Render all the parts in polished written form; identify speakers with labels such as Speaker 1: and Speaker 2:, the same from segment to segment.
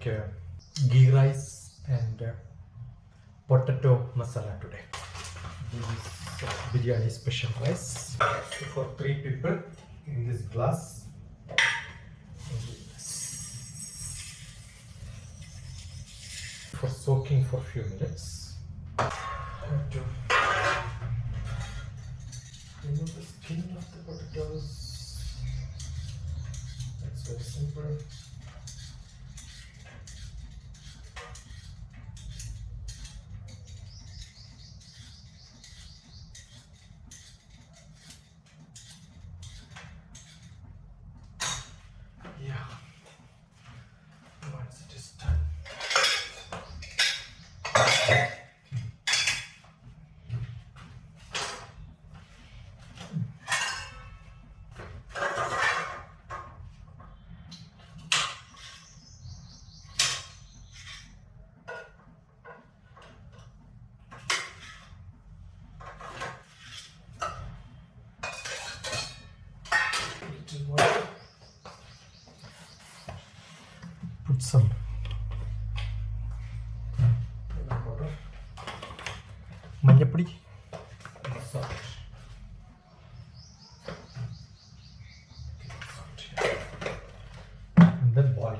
Speaker 1: make ghee rice and potato masala today. This is biryani special rice. So for 3 people in this glass. For soaking for a few minutes. Have to remove the skin of the potatoes. That's very simple. Yeah, once it is done. Little water. Put some water, manjapudi, and salt. And then boil it.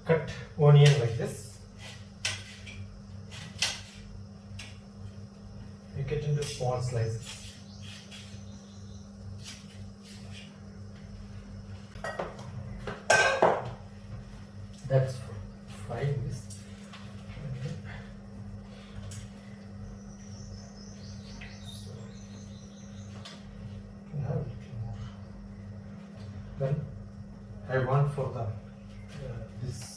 Speaker 1: Cut onion like this. Make it into small slices. That's for frying this. So, now a little more. Then I want for the this.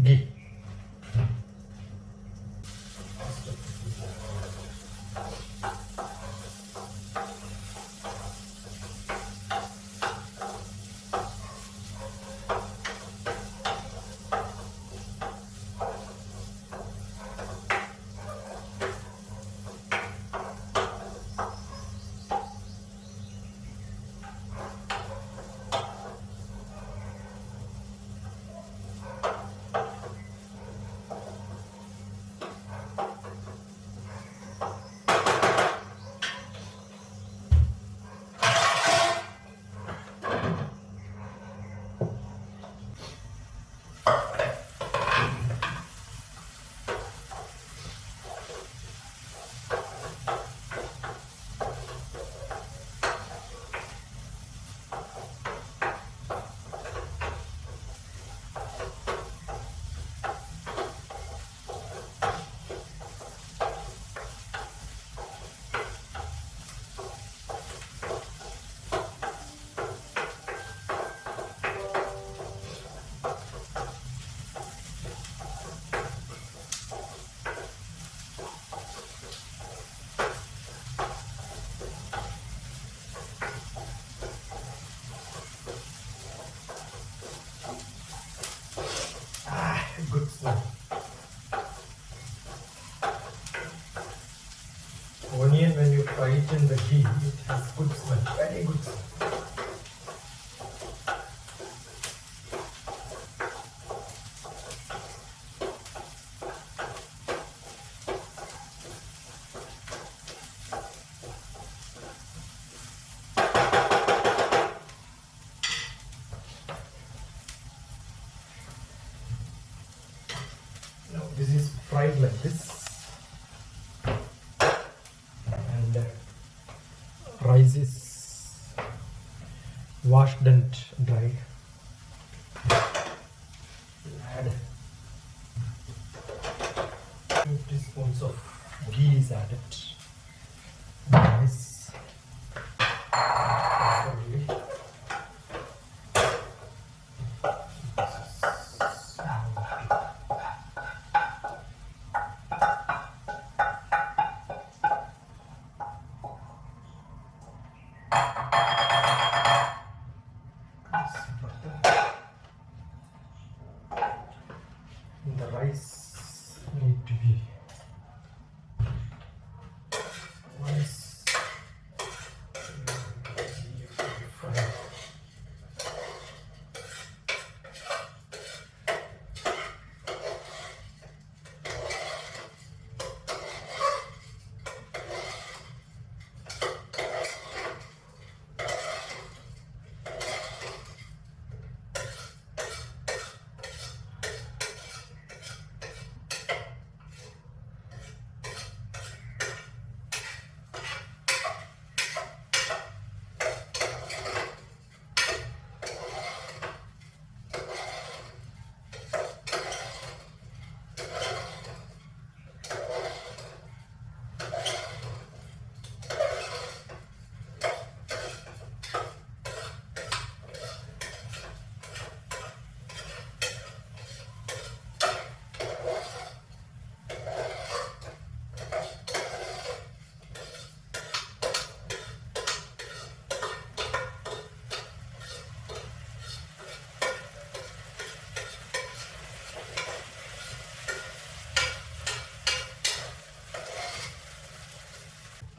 Speaker 1: Ghee. Good smell. Onion, when you fry it in the ghee, it has good smell. rice is washed and dried. Add 2 teaspoons of ghee is added. Nice. The rice need to be nice. Fried.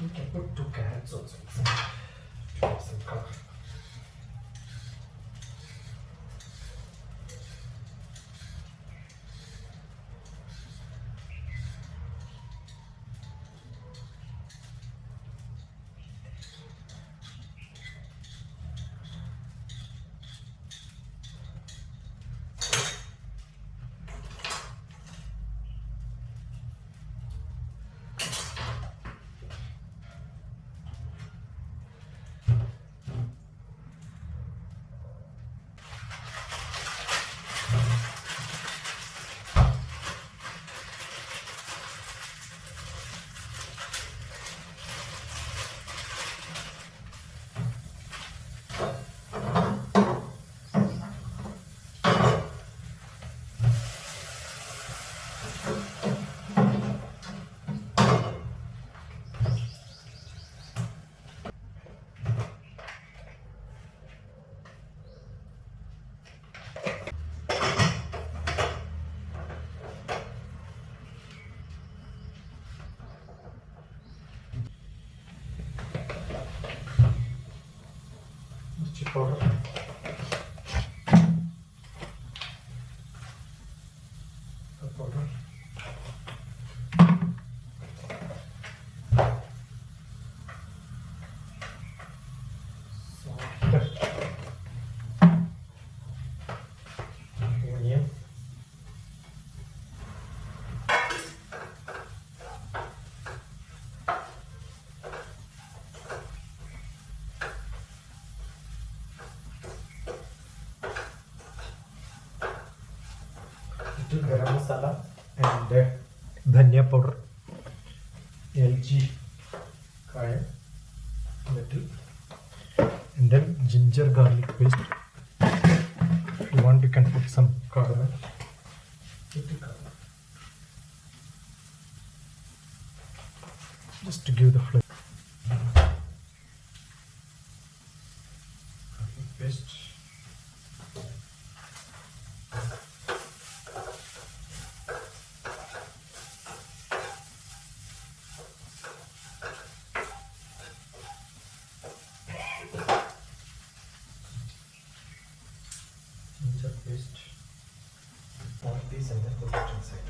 Speaker 1: You can put 2 carrots also. Some color. Mirschi powder. Powder. Onion. Little garam masala and dhania powder, LG kaya little, and then ginger garlic paste. If you want, you can put some cardamom. Little cardamom. Just to give the flavor. Garlic paste. Ginger paste. All these and then put it inside.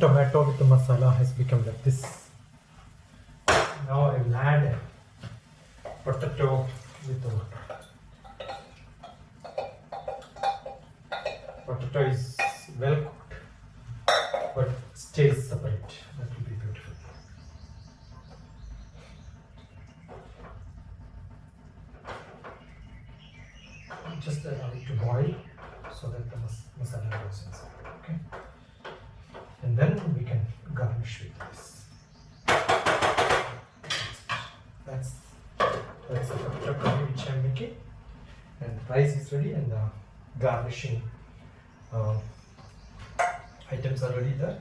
Speaker 1: tomato with the masala has become like this. Now I will add potato with the water. Potato is well cooked, but stays separate. That will be beautiful. Just allow it to boil so that the masala goes inside. Okay, and then we can garnish with this. That's the potato curry which I am making, and rice is ready, and the garnishing items are ready there.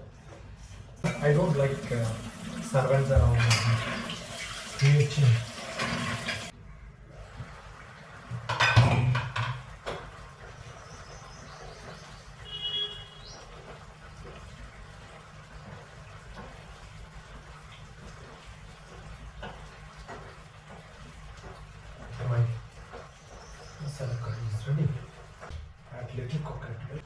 Speaker 1: I don't like servants around creating. My masala curry is ready. Add little coconut milk.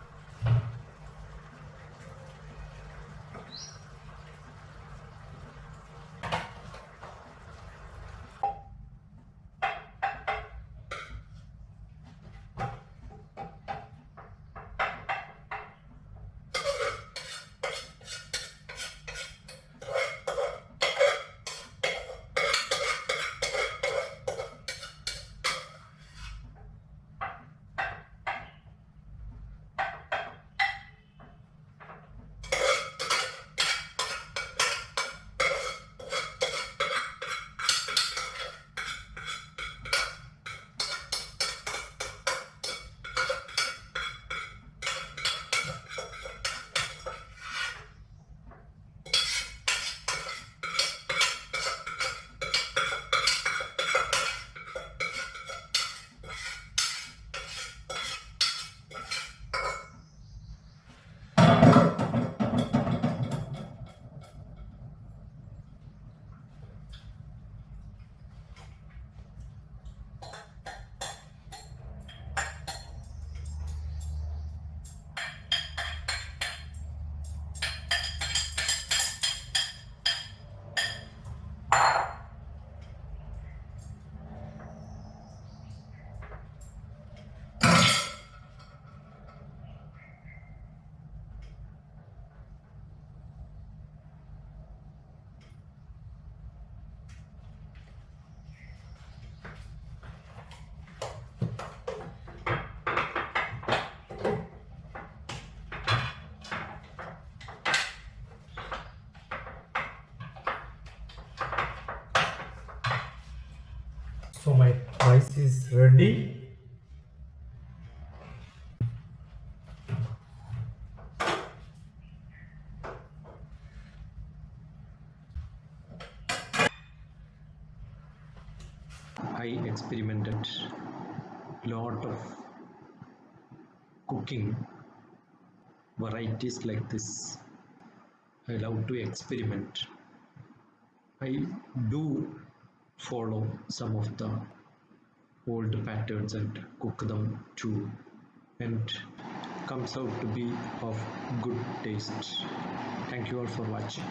Speaker 1: So my rice is ready.
Speaker 2: I experimented lot of cooking varieties like this. I love to experiment. I do follow some of the old patterns and cook them too, and comes out to be of good taste. Thank you all for watching.